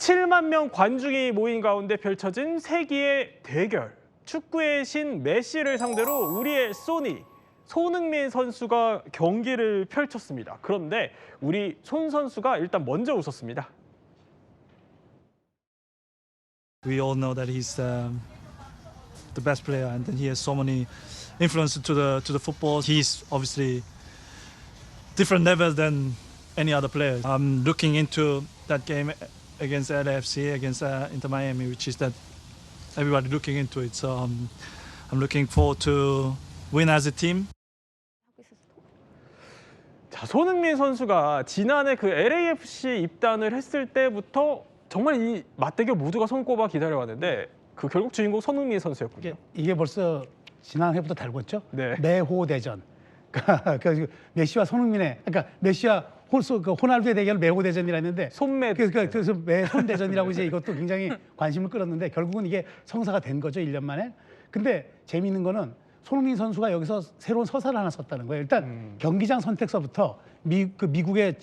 7만 명 관중이 모인 가운데 펼쳐진 세기의 대결. 축구의 신 메시를 상대로 우리의 소니, 손흥민 선수가 경기를 펼쳤습니다. 그런데 우리 손 선수가 일단 먼저 웃었습니다. We all know that he's the best player, and then he has so many influence to the football. He's obviously different level than any other player. I'm looking into that game against LAFC, against Inter Miami, which is that everybody looking into it. So I'm looking forward to win as a team. 자, 손흥민 선수가 지난해 그 LAFC 입단을 했을 때부터 정말 이 맞대결 모두가 손꼽아 기다려왔는데 그 결국 주인공 손흥민 선수였군요. 이게 벌써 지난해부터 달궜죠. 네. 매호 대전. 그 메시와 손흥민의, 그러니까 메시와 호날두의 대결 매호 대전이라 했는데 손매. 그래서 매손 대전이라고 이제 이것도 굉장히 관심을 끌었는데 결국은 이게 성사가 된 거죠, 1년 만에. 근데 재미있는 거는 손흥민 선수가 여기서 새로운 서사를 하나 썼다는 거예요. 일단 경기장 선택서부터 미국의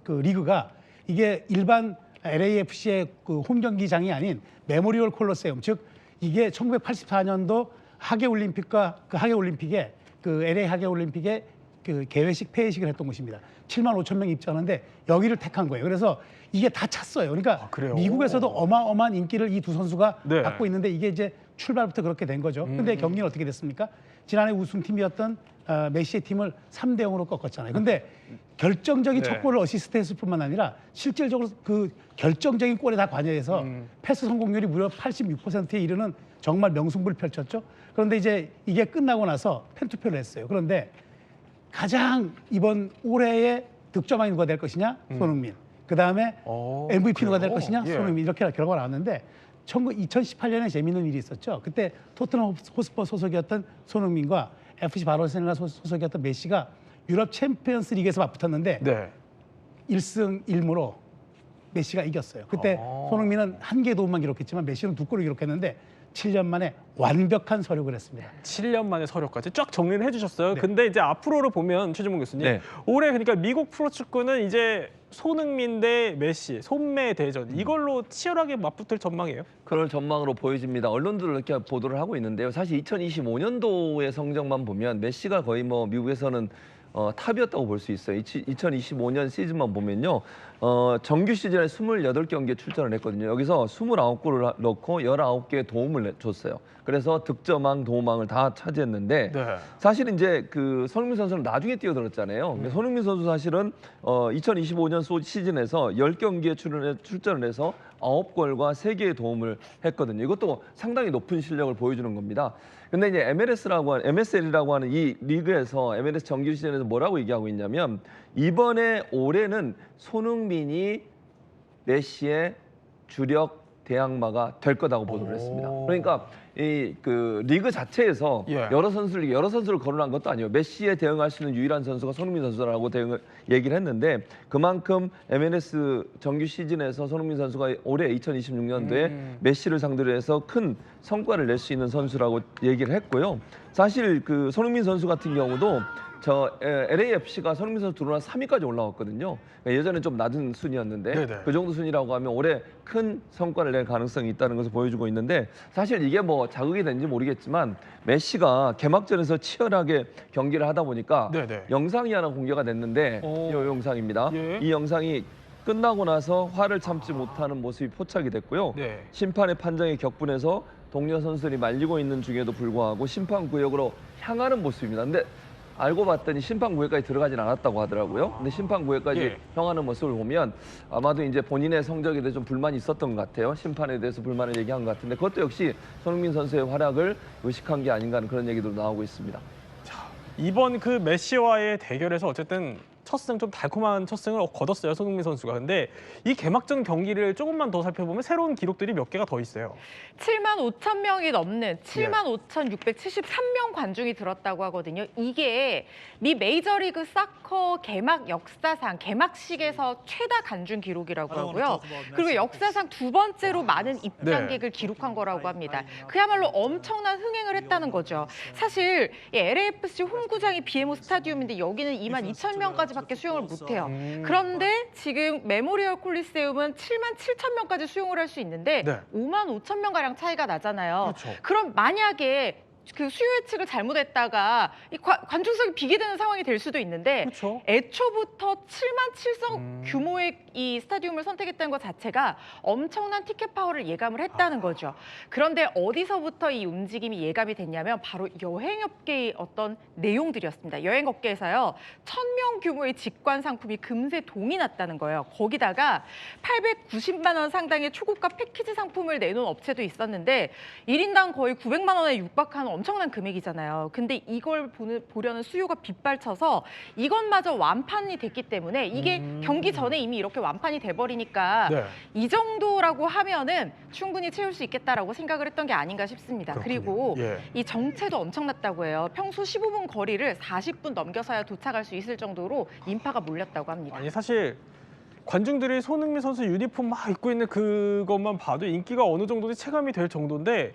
그 리그가 이게 일반 LAFC의 그 홈 경기장이 아닌 메모리얼 콜로세움, 즉 이게 1984년도 하계올림픽과 그 하계올림픽에 그 LA 하계올림픽에 그 개회식 폐회식을 했던 곳입니다. 7만 5천 명 입장하는데 여기를 택한 거예요. 그래서 이게 다 찼어요. 그러니까 미국에서도 어마어마한 인기를 이 두 선수가 네. 갖고 있는데 이게 이제 출발부터 그렇게 된 거죠. 근데 경기는 어떻게 됐습니까? 지난해 우승팀이었던 메시의 팀을 3대 0으로 꺾었잖아요. 근데 결정적인 네. 첫 골을 어시스트했을 뿐만 아니라 실질적으로 그 결정적인 골에 다 관여해서 패스 성공률이 무려 86%에 이르는 정말 명승부를 펼쳤죠. 그런데 이제 이게 끝나고 나서 팬투표를 했어요. 그런데 가장 이번 올해의 득점왕이 누가 될 것이냐? 손흥민. 그다음에 MVP 누가 될 것이냐? 예. 손흥민. 이렇게 결과가 나왔는데 2018년에 재미있는 일이 있었죠. 그때 토트넘 호스퍼 소속이었던 손흥민과 FC 바르셀로나 소속이었던 메시가 유럽 챔피언스 리그에서 맞붙었는데 네. 1승 1무로 메시가 이겼어요. 그때 손흥민은 1개의 도움만 기록했지만 메시는 2골을 기록했는데 7년 만에 완벽한 서력을 했습니다. 7년 만에 서력까지 쫙 정리를 해주셨어요. 네. 근데 이제 앞으로를 보면 최준봉 교수님, 네. 올해 그러니까 미국 프로축구는 이제 손흥민 대 메시, 손매 대전 이걸로 치열하게 맞붙을 전망이에요. 그럴 전망으로 보여집니다. 언론들도 이렇게 보도를 하고 있는데요. 사실 2025년도의 성적만 보면 메시가 거의 뭐 미국에서는 탑이었다고 볼 수 있어요. 2025년 시즌만 보면요. 정규 시즌에 28경기에 출전을 했거든요. 여기서 29골을 넣고 19개의 도움을 줬어요. 그래서 득점왕, 도움왕을 다 차지했는데 네. 사실 이제 그 손흥민 선수는 나중에 뛰어들었잖아요. 손흥민 선수 사실은 2025년 시즌에서 10경기에 출전을 해서 9골과 3개의 도움을 했거든요. 이것도 상당히 높은 실력을 보여주는 겁니다. 근데 이제 MSL이라고 하는 이 리그에서 MLS 정규 시즌에서 뭐라고 얘기하고 있냐면 이번에 올해는 손흥민이 메시의 주력 대항마가 될 거라고 보도를 했습니다. 그러니까 이 그 리그 자체에서 예. 여러 선수를 거론한 것도 아니에요. 메시에 대응할 수 있는 유일한 선수가 손흥민 선수라고 얘기를 했는데 그만큼 MLS 정규 시즌에서 손흥민 선수가 올해 2026년도에 메시를 상대로 해서 큰 성과를 낼 수 있는 선수라고 얘기를 했고요. 사실 그 손흥민 선수 같은 경우도 LAFC가 손흥민 선수 들어온 3위까지 올라왔거든요. 그러니까 예전에 좀 낮은 순위였는데 네네. 그 정도 순위라고 하면 올해 큰 성과를 낼 가능성이 있다는 것을 보여주고 있는데 사실 이게 뭐 자극이 된지 모르겠지만 메시가 개막전에서 치열하게 경기를 하다 보니까 네네. 영상이 하나 공개가 됐는데 이 영상입니다. 예. 이 영상이 끝나고 나서 화를 참지 못하는 모습이 포착이 됐고요. 네. 심판의 판정에 격분해서 동료 선수들이 말리고 있는 중에도 불구하고 심판 구역으로 향하는 모습입니다. 근데 알고 봤더니 심판 구역까지 들어가진 않았다고 하더라고요. 근데 심판 구역까지 예. 향하는 모습을 보면 아마도 이제 본인의 성적에 대해 좀 불만이 있었던 것 같아요. 심판에 대해서 불만을 얘기한 것 같은데 그것도 역시 손흥민 선수의 활약을 의식한 게 아닌가 하는 그런 얘기도 나오고 있습니다. 이번 그 메시와의 대결에서 어쨌든 첫승 좀 달콤한 첫승을 거뒀어요, 손흥민 선수가. 근데 이 개막전 경기를 조금만 더 살펴보면 새로운 기록들이 몇 개가 더 있어요. 7만 5천 명이 넘는 7만 5,673명 관중이 들었다고 하거든요. 이게 미 메이저리그 사커 개막 역사상 개막식에서 최다 관중 기록이라고 하고요. 그리고 역사상 두 번째로 많은 입장객을 기록한 거라고 합니다. 그야말로 엄청난 흥행을 했다는 거죠. 사실 LAFC 홈구장이 BMO 스타디움인데 여기는 2만 2천 명까지 명까지밖에 수용을 못해요. 그런데 지금 메모리얼 콜리세움은 77,000명까지 수용을 할 수 있는데 네. 55,000명 가량 차이가 나잖아요. 그렇죠. 그럼 만약에 그 수요 예측을 잘못했다가 이 관중석이 비게 되는 상황이 될 수도 있는데 그렇죠. 애초부터 77석 규모의 이 스타디움을 선택했다는 것 자체가 엄청난 티켓 파워를 예감을 했다는 거죠. 그런데 어디서부터 이 움직임이 예감이 됐냐면 바로 여행업계의 어떤 내용들이었습니다. 여행업계에서요. 1,000명 규모의 직관 상품이 금세 동이 났다는 거예요. 거기다가 890만 원 상당의 초고가 패키지 상품을 내놓은 업체도 있었는데 1인당 거의 900만 원에 육박하는 엄청난 금액이잖아요. 근데 이걸 보려는 수요가 빗발쳐서 이것마저 완판이 됐기 때문에 이게 경기 전에 이미 이렇게 완판이 돼버리니까 네. 이 정도라고 하면은 충분히 채울 수 있겠다라고 생각을 했던 게 아닌가 싶습니다. 그렇군요. 그리고 예. 이 정체도 엄청났다고 해요. 평소 15분 거리를 40분 넘겨서야 도착할 수 있을 정도로 인파가 몰렸다고 합니다. 아니 사실 관중들이 손흥민 선수 유니폼 막 입고 있는 그것만 봐도 인기가 어느 정도인지 체감이 될 정도인데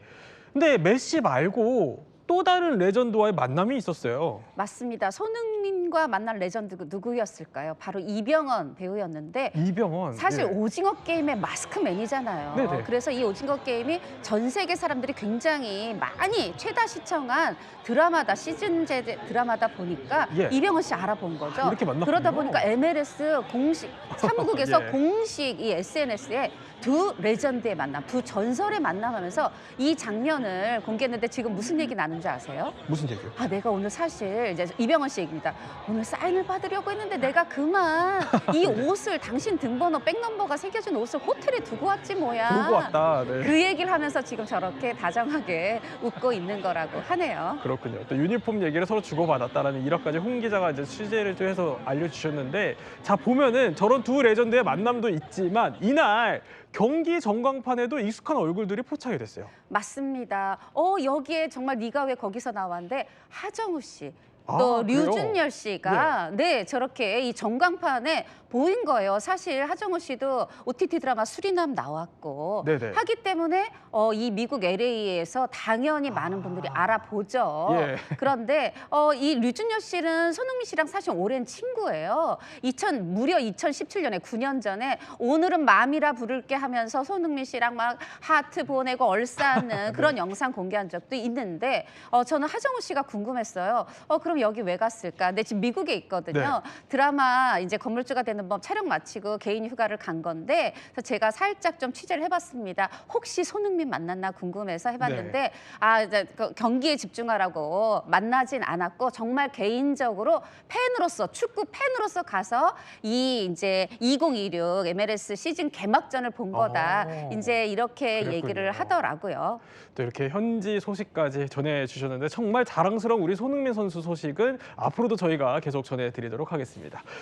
근데 메시 말고 또 다른 레전드와의 만남이 있었어요. 맞습니다. 손흥민과 만난 레전드가 누구였을까요? 바로 이병헌 배우였는데 이병헌. 사실 예. 오징어 게임의 마스크맨이잖아요. 네네. 그래서 이 오징어 게임이 전 세계 사람들이 굉장히 많이 최다 시청한 드라마다 시즌제 드라마다 보니까 예. 이병헌 씨 알아본 거죠. 이렇게 만났군요. 그러다 보니까 MLS 공식 사무국에서 예. 공식 이 SNS에 두 레전드의 만남, 두 전설의 만남하면서 이 장면을 공개했는데 지금 무슨 얘기 나는 줄 아세요? 무슨 얘기요? 아, 내가 오늘 사실 이제 이병헌 씨 얘기입니다. 오늘 사인을 받으려고 했는데 내가 그만 이 옷을 당신 등번호 백넘버가 새겨진 옷을 호텔에 두고 왔지 뭐야. 들고 왔다. 네. 그 얘기를 하면서 지금 저렇게 다정하게 웃고 있는 거라고 하네요. 그렇군요. 또 유니폼 얘기를 서로 주고받았다라는 일화까지 홍 기자가 이제 취재를 좀 해서 알려주셨는데 자 보면은 저런 두 레전드의 만남도 있지만 이날 경기 전광판에도 익숙한 얼굴들이 포착이 됐어요. 맞습니다. 여기에 정말 네가 왜 거기서 나왔는데 하정우 씨. 아, 또 그래요? 류준열 씨가 네 저렇게 이 전광판에 보인 거예요. 사실 하정우 씨도 OTT 드라마 수리남 나왔고 네네. 하기 때문에 이 미국 LA에서 당연히 많은 분들이 알아보죠. 예. 그런데 이 류준열 씨는 손흥민 씨랑 사실 오랜 친구예요. 무려 2017년에 9년 전에 오늘은 맘이라 부를게 하면서 손흥민 씨랑 막 하트 보내고 얼싸는 그런 영상 공개한 적도 있는데 저는 하정우 씨가 궁금했어요. 그럼 여기 왜 갔을까? 근데 지금 미국에 있거든요. 드라마 이제 건물주가 되는 법 촬영 마치고 개인 휴가를 간 건데 그래서 제가 살짝 좀 취재를 해봤습니다. 혹시 손흥민 만났나 궁금해서 해봤는데 이제 그 경기에 집중하라고 만나진 않았고 정말 개인적으로 팬으로서 축구 팬으로서 가서 이 이제 2026 MLS 시즌 개막전을 본 거다. 이제 이렇게 그랬군요. 얘기를 하더라고요. 또 이렇게 현지 소식까지 전해주셨는데 정말 자랑스러운 우리 손흥민 선수 소식은 앞으로도 저희가 계속 전해드리도록 하겠습니다.